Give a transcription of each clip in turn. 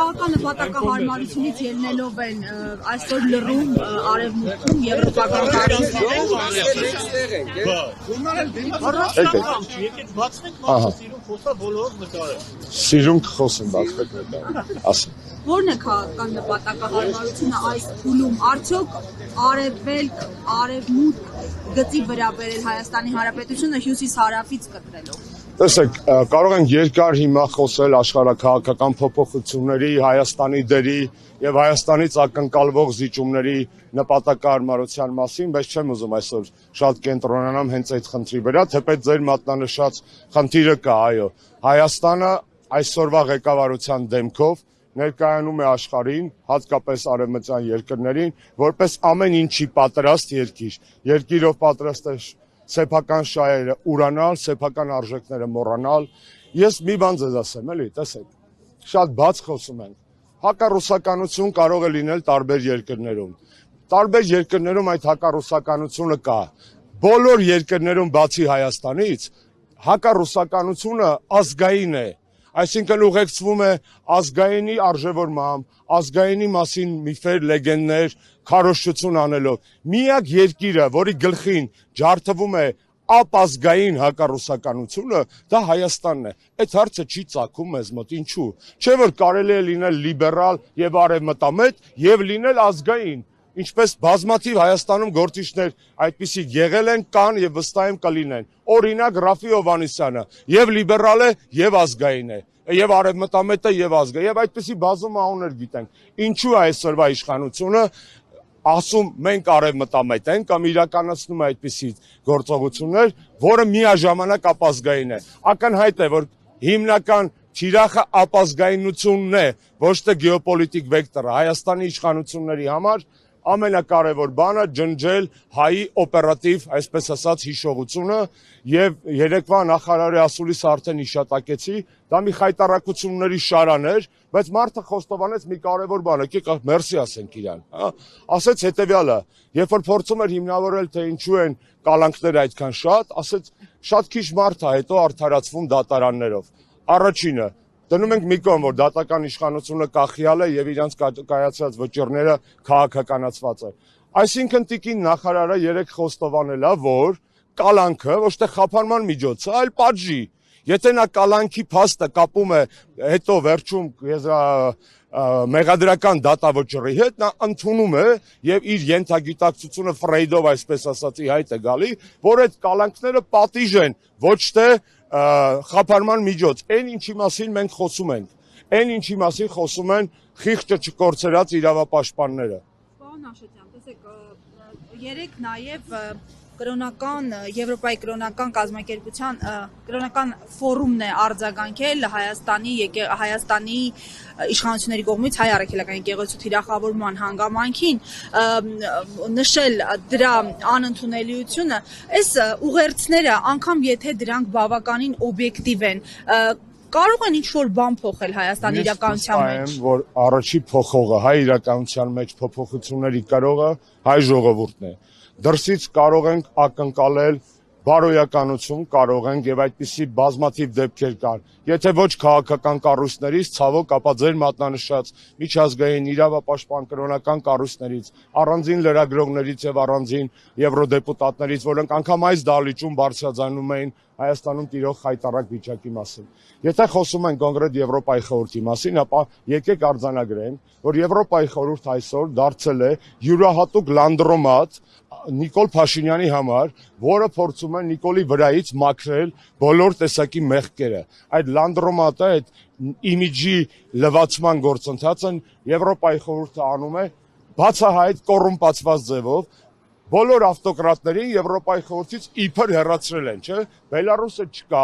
Քաղաքական նպատակահարմարությունից ելնելով են այսօր լռում արևմուտքում եվրոպական Սիրուն կխոսեն բացվեք նկարը, ասեն։ Որն է քաղաքական նպատակահարմարությունը այս փուլում, արդյոք արևելք, արևմուտք գծի վրա բերել Հայաստանի Հանրապետությունը հյուսիս-հարավից կտրելով։ Տեսեք, կարող ենք երկար հիմա խոսել աշխարհաքաղաքական փոփոխությունների, Հայաստանի դերի եւ Հայաստանից ակնկալվող զիջումների նպատակահարմարության մասին, բայց չեմ ուզում այսօր շատ կենտրոնանամ հենց այդ խնդրի վրա, թեպետ ձեր մատնանշած խնդիրը կա, այո։ Հայաստանը այսօրվա ղեկավարության դեմքով ներկայանում է աշխարհին, հատկապես արևմտյան երկրներին, որպես ամեն ինչի պատրաստ երկիր, երկիրով պատրաստ է սեփական շահերը ուրանալ, սեփական արժեքները մոռանալ։ Ես մի բան ձեզ ասեմ, էլի, տեսեք, շատ բաց խոսում ենք։ Հակառուսականություն կարող է լինել տարբեր երկրներում։ Տարբեր երկրներում այդ հակառուսականությունը կա։ Բոլոր երկրներում բացի Հայաստանից հակառուսականությունը ազգային է։ Այսինքն ուղեկցվում է ազգայինի արժևորմամբ, ազգայինի մասին միֆեր, լեգենդներ, քարոզչություն անելով։ Միակ երկիրը, որի գլխին ջարդվում է ապազգային հակառուսականությունը, դա Հայաստանն է։ Այդ հարցը չի ծագում մեզ մոտ, ինչու՞։ Չէ՞ որ կարելի է լինել լիբերալ եւ արևմտամետ եւ լինել ազգային։ Ինչպես բազմաթիվ Հայաստանում գործիչներ այդպիսի եղել են, կան եւ վստահ եմ կլինեն։ Օրինակ Ռաֆի Հովհաննիսյանը եւ լիբերալ է եւ ազգային է, եւ արևմտամետ է եւ ազգային, եւ այդպիսի բազում անուններ գիտենք։ Ինչու է այսօրվա իշխանությունը ասում մենք արևմտամետ ենք կամ իրականացնում է այդպիսի գործողություններ, որը միաժամանակ ապազգային է։ Ակնհայտ է, որ հիմնական թիրախը ապազգայնությունն է, ոչ թե գեոպոլիտիկ վեկտորը։ Հայաստանի իշխանությունների համար ամենակարևոր բանը ջնջել հայի օպերատիվ, այսպես ասած, հիշողությունը եւ երեկվա նախարարի ասուլիսը արդեն հիշատակեցի, դա մի խայտարակությունների շարան էր, բայց մարդը խոստովանեց մի կարևոր բան, եկեք մերսի ասենք իրան, հա, ասեց հետեւյալը, երբ որ փորձում էր հիմնավորել թե ինչու են կալանքները այդքան շատ, ասեց շատ քիչ մարդ է հետո արդարացվում դատարաններով։ Առաջինը դնում ենք մի կողմ, որ դատական իշխանությունը կախյալ է եւ իրանց կայացած վճիռները քաղաքականացված է։ Այսինքն տիկին նախարարը երեք խոստովանել է, որ կալանքը ոչ թե խափանման միջոց է, այլ պատժի։ Եթե նա կալանքի փաստը կապում է հետո վերջում մեղադրական դատավճռի հետ, նա ընդունում է եւ իր ենթագիտակցությունը Ֆրեյդով այսպես ասածի հայտ է գալի, որ այդ կալանքները պատիժ են, ոչ թե խափանման միջոց, այն ինչի մասին մենք խոսում ենք, այն ինչի մասին խոսում են խիղճը չկորցրած իրավապաշտպանները։ Պարոն Աշոտյան, տեսեք, երեք նաև Եվրոպայի կրոնական կազմակերպության կրոնական ֆորումն է արձագանքել Հայաստանի իշխանությունների կողմից հայ առաքելական եկեղեցու թիրախավորման հանգամանքին, նշել դրա անընդունելիությունը, այս ուղերձները, անգամ եթե դրանք բավականին օբյեկտիվ են, կարող են ինչ-որ բան փոխել Հայաստանի իրականության մեջ։ Ես վստահ եմ, որ առաջի փոխողը հայ իրականության մեջ փոփոխությունների կարողը հայ ժողովուրդն է։ Դրսից կարող ենք ակնկալել բարոյականություն, կարող ենք եւ այդպիսի բազմաթիվ դեպքեր կան։ Եթե ոչ քաղաքական կառույցներից, ցավոք, ապա ձեր մատնանշած միջազգային իրավապաշտպան կրոնական կառույցներից, առանձին լրագրողներից եւ առանձին եվրոդեպուտատներից, որոնք անգամ այս դահլիճում բարձրաձայնում էին Հայաստանում տիրող խայտառակ վիճակի մասին։ Եթե խոսում ենք կոնկրետ Եվրոպայի խորհրդի մասին, ապա եկեք արձանագրենք, որ Եվրոպայի խորհուրդ այսօր դարձել է յուրահատուկ լանդրոմատ Նիկոլ Փաշինյանի համար, որը փորձում է Նիկոլի վրայից մաքրել բոլոր տեսակի մեղքերը։ Այդ լանդրոմատը, այդ իմիջի լվացման գործընթացը Եվրոպայի խորհուրդը անում է բացահայտ կոռումպացված ձևով։ Բոլոր ավտոկրատներին Եվրոպայի խորհրդից իբր հեռացրել են, չէ՞։ Բելարուսը չկա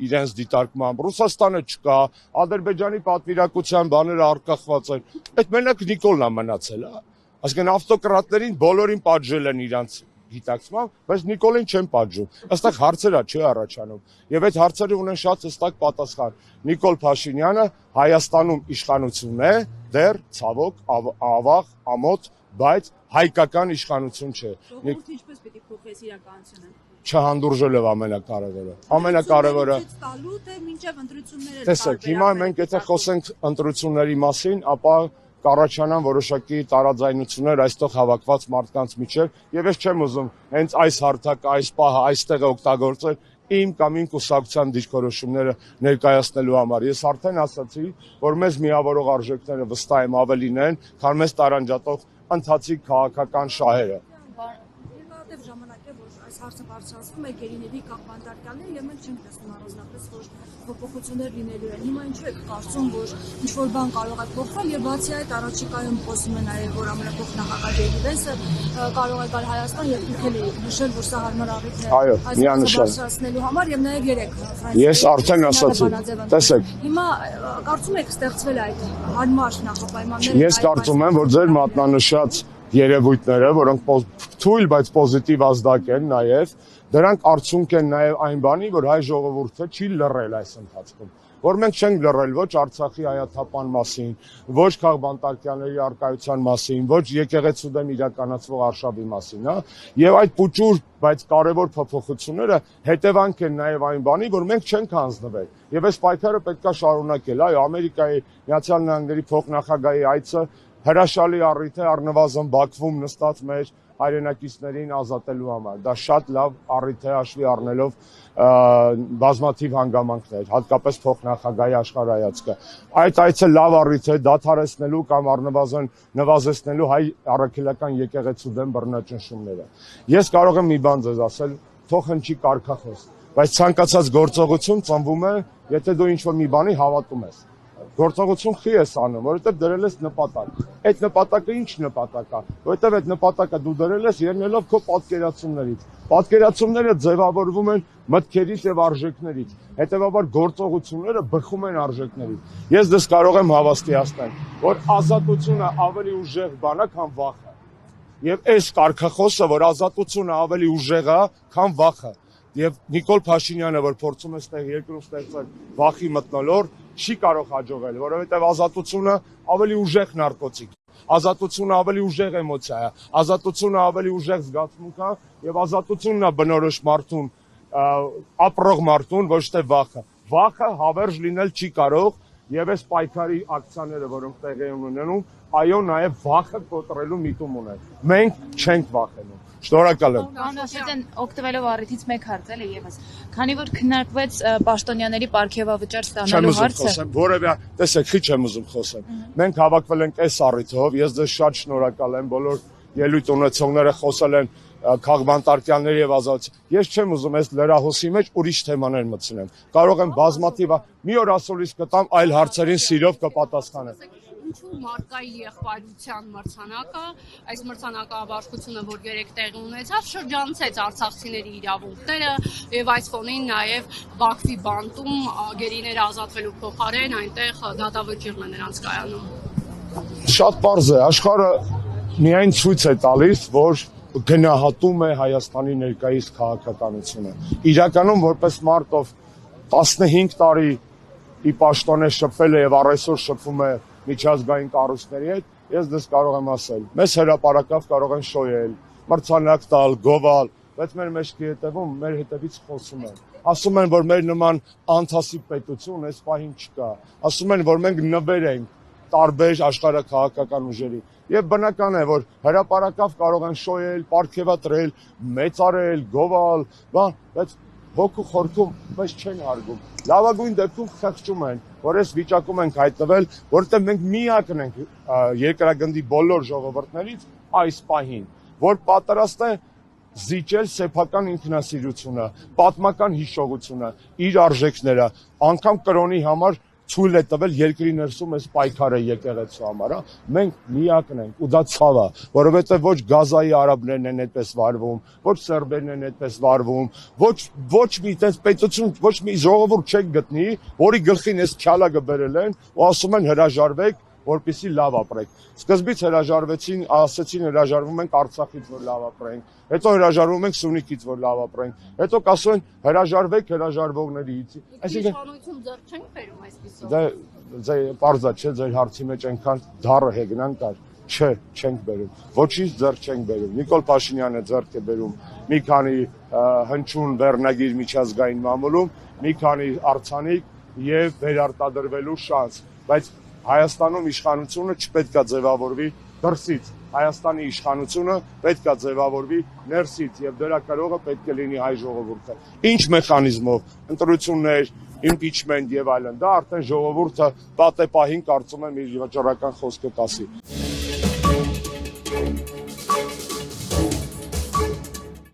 իրենց դիտարկմամբ, Ռուսաստանը չկա, Ադրբեջանի պատվիրակության բաները արկախված են։ Այդ մենակ Նիկոլն է մնացել, հա։ Այսինքն ավտոկրատներին բոլորին պատժել են իրանց գիտակցմամբ, բայց Նիկոլին չեն պատժում։ Այստեղ հարցեր է չի առաջանում։ Եվ այդ հարցերը ունեն շատ հստակ պատասխան։ Նիկոլ Փաշինյանը Հայաստանում իշխանություն է, դեռ ցավոք, ավաղ, ամոթ, բայց հայկական իշխանություն չէ։ Ժողովուրդը ինչպես պիտի փոխվի իրականությունը։ չհանդուրժելով ամենակարևորը։ Ամենակարևորը տալու թե մինչև ընտրությունները տեսեք, հիմա մենք եթե խոսենք ընտրությունների մասին, ապա կառաջանան որոշակի տարաձայնություններ այստեղ հավաքված մարդկանց միջև, եւ ես չեմ ուզում հենց այս հարթակը, այս պահը այստեղ օգտագործել իմ կամ իմ կուսակցության դիրքորոշումները ներկայացնելու համար։ Ես արդեն ասացի, որ մեզ միավորող արժեքները վստահ եմ ավելին են, քան մեզ տարանջատող ընթացիկ քաղաքական շահերը։ Երկարատև ժամանակ է, որ այս հարցը բարձրացվում է գերիների կամ բանտարկյալների եւ մենք չենք տեսնում առանձնապես, որ փոփոխություններ լինելու են։ Հիմա ինչու եք կարծում, որ ինչ-որ բան կարող է փոխվել եւ բացի այդ առաջիկայում խոսում է նաեւ, որ ամենափոքր նախագահ Ջեյդի Վենսը կարող է գալ Հայաստան եւ դուք էլ նշել, որ սա հարմար առիթ է այս բարձրացնելու համար եւ նաեւ երեք Ես արդեն ասացի, տեսեք։ Հիմա կարծում եք ստեղծվել է այդ հարմար նախապայմանները։ Ես կարծում եմ, որ ձեր մատնանշած երևույթները, որոնք թույլ, բայց պոզիտիվ ազդակ են նաև, դրանք արդյունք են նաև այն բանի, որ հայ ժողովուրդը չի լռել այս ընթացքում, որ մենք չենք լռել ոչ Արցախի հայաթափան մասին, ոչ քաղբանտարկյանների արկայության մասին, ոչ եկեղեցու դեմ իրականացվող արշավի մասին, հա, եւ այդ փոճուր, բայց կարևոր փոփոխությունները հետևանք են նաև այն բանի, որ մենք չենք հանձնվել, եւ այս պայքարը պետքա շարունակել, այո, Ամերիկայի Միացյալ Նահանգների փոխնախագահի այցը հրաշալի առիթ է առնվազն Բաքվում նստած մեր հայրենակիցներին ազատելու համար։ Դա շատ լավ առիթ է հաշվի առնելով բազմաթիվ հանգամանքներ, հատկապես փոխնախագահի աշխարհայացքը։ Այդ այցը լավ առիթ է դադարեցնելու կամ առնվազն նվազեցնելու հայ առաքելական եկեղեցու դեմ բռնաճնշումները։ Ես կարող եմ մի բան ձեզ ասել, թող հնչի կարգախոս, բայց ցանկացած գործողություն ծնվում է, եթե դու ինչ-որ մի բանի հավատում ես։ Գործողություն խի ես անում, որովհետև դրել ես նպատակ։ Այդ նպատակը ինչ նպատակ է, որովհետև այդ նպատակը դու դրել ես ելնելով քո պատկերացումներից։ Պատկերացումները ձևավորվում են մտքերից եւ արժեքներից։ Հետևաբար գործողությունները բխում են արժեքներից։ Ես դες կարող եմ հավաստիացնել, որ ազատությունը ավելի ուժեղ բան է, քան վախը։ Եվ այս կարգախոսը, որ ազատությունը ավելի ուժեղ է, քան վախը։ Եվ Նիկոլ Փաշինյանը, որ փորձում է ստեղ երկրում ստեղծել վախի մթնոլորտ, չի կարող հաջողել, որովհետև ազատությունը ավելի ուժեղ նարկոտիկ, ազատությունը ավելի ուժեղ էմոցիա է, ազատությունը ավելի ուժեղ զգացմունք է եւ ազատությունն է բնորոշ մարդուն, ապրող մարդուն, ոչ թե վախը։ Վախը հավերժ լինել չի կարող եւ այս պայքարի ակցիաները, որոնք տեղի են ունենում, այո, նաեւ վախը կոտրելու միտում ունեն։ Մենք չենք վախենում։ Շնորհակալ եմ։ Կանոն օգտվելով առիթից մեկ հարց էլի եւս։ Քանի որ քննարկվեց պաշտոնյաների պարգևավճար ստանալու հարցը։ Որևէ, տեսեք, քիչ եմ ուզում խոսեմ։ Մենք հավաքվել ենք այս առիթով, ես ձեզ շատ շնորհակալ եմ, բոլոր ելույթ ունեցողները խոսել են քաղբանտարկյանների եւ ազատության։ Ես չեմ ուզում այս լրահոսի մեջ ուրիշ թեմաներ մտցնեմ։ Կարող եմ բազմաթիվ մի օր ասորից կտամ այլ հարցերին սիրով կպատասխանեմ։ Ինչու մարկայի եղբայրության մրցանակը, այս մրցանակաբաշխությունը, որ երեք տեղի ունեցավ, շրջանցեց արցախցիների իրավունքները եւ այս ֆոնին նաեւ Բաքվի բանտում գերիները ազատվելու փոխարեն այնտեղ դատավճիռն է նրանց կայանում։ Շատ պարզ է, աշխարհը միայն ցույց է տալիս, որ գնահատում է Հայաստանի ներկայիս քաղաքականությունը։ Իրականում որպես մարդ, ով 15 տարի ի պաշտոն է շփվել եւ առայսօր շփվում է միջազգային կառույցների հետ, ես դες կարող եմ ասել, մեզ հրապարակավ կարող են շոյել, մրցանակ տալ, գովալ, բայց մեր մեջքի հետևում մեր հետևից խոսում են։ Ասում են, որ մեր նման անթասի պետություն այս պահին չկա։ Ասում են, որ մենք նվեր ենք տարբեր աշխարհաքաղաքական ուժերի։ Եվ բնական է, որ հրապարակավ կարող են շոյել, պարգևատրել, մեծարել, գովալ, բան, բայց հոգու խորքում մեզ չեն հարգում։ Լավագույն դեպքում խղճում են, որ այս վիճակում ենք հայտնվել, որովհետև մենք միակն ենք երկրագնդի բոլոր ժողովուրդներից այս պահին, որ պատրաստ է զիջել սեփական ինքնասիրությունը, պատմական հիշողությունը, իր արժեքները, անգամ կրոնի համար ցույլ է տվել երկրի ներսում այս պայքարը եկեղեցու համար, մենք միակն ենք ու դա ցավ է, որովհետև ոչ Գազայի արաբներն են այդպես վարվում, ոչ սերբերն են այդպես վարվում, ոչ մի այդպես պետություն, ոչ մի ժողովուրդ չեք գտնի, որի գլխին այս քյալակը բերել են ու ասում են հրաժարվեք, որպեսզի լավ ապրեք։ Սկզբից հրաժարվեցին, ասեցին հրաժարվում ենք Արցախից, որ լավ ապրենք, հետո հրաժարվում ենք Սյունիքից, որ լավ ապրենք, հետո կասում են հրաժարվեք հրաժարվողներից։ Այսինքն իշխանություն ձեռք չենք բերում այսպիսով։ Դա պարզա չէ, ձեր հարցի մեջ այնքան դառը հեգնան կար, Չէ, չենք բերում։ Ոչինչ ձեռք չենք բերում։ Նիկոլ Փաշինյանը ձեռք է բերում մի քանի հնչյուն վերնագիր միջազգային մամուլում, մի քանի արձանիկ եւ վերարտադրվելու շանս, բայց Հայաստանում իշխանությունը չպետք է ձևավորվի դրսից։ Հայաստանի իշխանությունը պետք է ձևավորվի ներսից եւ դրա կարողը պետք է լինի հայ ժողովուրդը։ Ինչ մեխանիզմով, ընտրություններ, impeachment եւ այլն, դա արդեն ժողովուրդը պատեպահին կարծում եմ իր վճռական խոսքը կասի։